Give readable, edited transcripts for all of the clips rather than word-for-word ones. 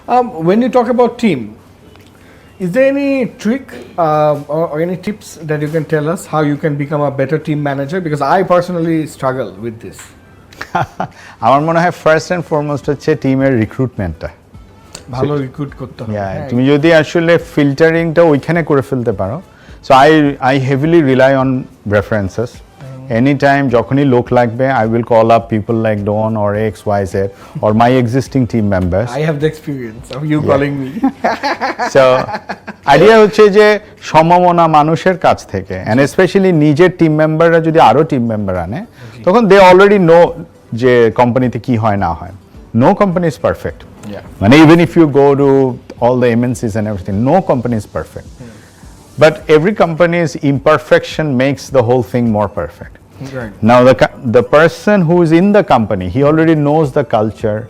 When you talk about team, is there any trick or any tips that you can tell us how you can become a better team manager? Because I personally struggle with this. আমার মনে হয় first and foremost হচ্ছে টিমের রিক্রুটমেন্টটা ভালো recruit করতে হবে। তুমি যদি আসলে ফিল্টারিংটা ওইখানে করে ফেলতে পারো, so I heavily rely on references. Any time যখনই লোক লাগবে, I will call up people like Don or X Y Z or my existing team members. I have the experience of you calling me. So idea হচ্ছে যে সম্ভাবনা মানুষের কাছ থেকে, and specially নিজের টিম মেম্বাররা যদি আরও টিম মেম্বার আনে, তখন দে অলরেডি নো যে কোম্পানিতে কি হয় না হয়। নো কোম্পানি ইজ পারফেক্ট, মানে even if you go to all the MNCs and everything, no company is perfect, but every company's imperfection makes the whole thing more perfect. Right. Now the person who is in the company, he already knows the culture,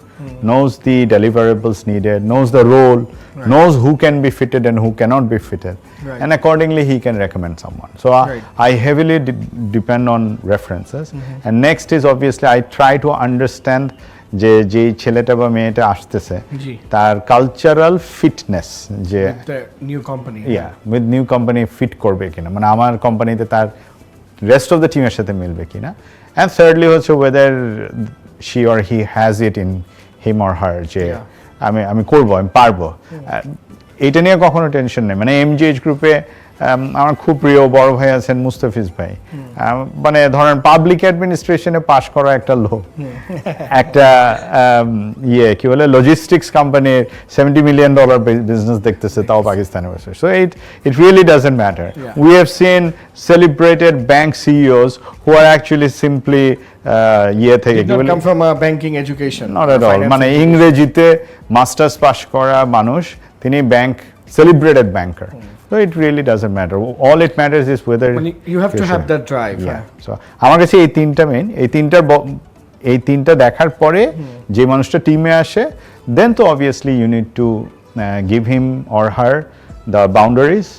knows the deliverables needed, knows the role, knows who can be fitted and who cannot be fitted, and accordingly he can recommend someone. So I heavily depend on references. And next is obviously I try to understand যে ছেলেটা বা মেয়েটা আসতেছে তার cultural fitness, যে new company with new company fit করবে কিনা, মানে আমার কোম্পানিতে তার রেস্ট অফ দ্য টিমের সাথে মিলবে কিনা। অ্যান্ড থার্ডলি হচ্ছে weather she or he has it in him or her, যে আমি করবো, আমি পারবো। এইটা নিয়ে কখনো টেনশন নেই। মানে এমজিএইচ গ্রুপে আমার খুব প্রিয় বড় ভাই আছেন মুস্তাফিজ ভাই, মানে ধরেন পাবলিক অ্যাডমিনিস্ট্রেশনে পাশ করা একটা লোক, একটা কি বলে লজিস্টিক্স কোম্পানির $70 million বিজনেস দেখতেছে, তাও পাকিস্তানে বসে। So it really doesn't matter. We have seen celebrated bank CEOs who are actually simply থেকে কি বলে, come from a banking education, not at all, মানে ইংরেজিতে মাস্টার্স পাস করা মানুষ, তিনি bank celebrated banker. So it really doesn't matter. All it matters is whether you have to have that drive. So আমার কাছে এই তিনটা মেইন, এই তিনটা দেখার পরে যে মানুষটা টিমে আসে, then তো obviously you need to give him or her the boundaries,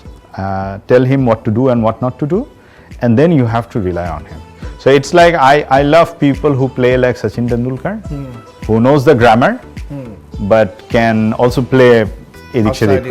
tell him what to do and what not to do, and then you have to rely on him. So it's like I love people who play like Sachin Tendulkar, who knows the grammar but can also play edik shedik.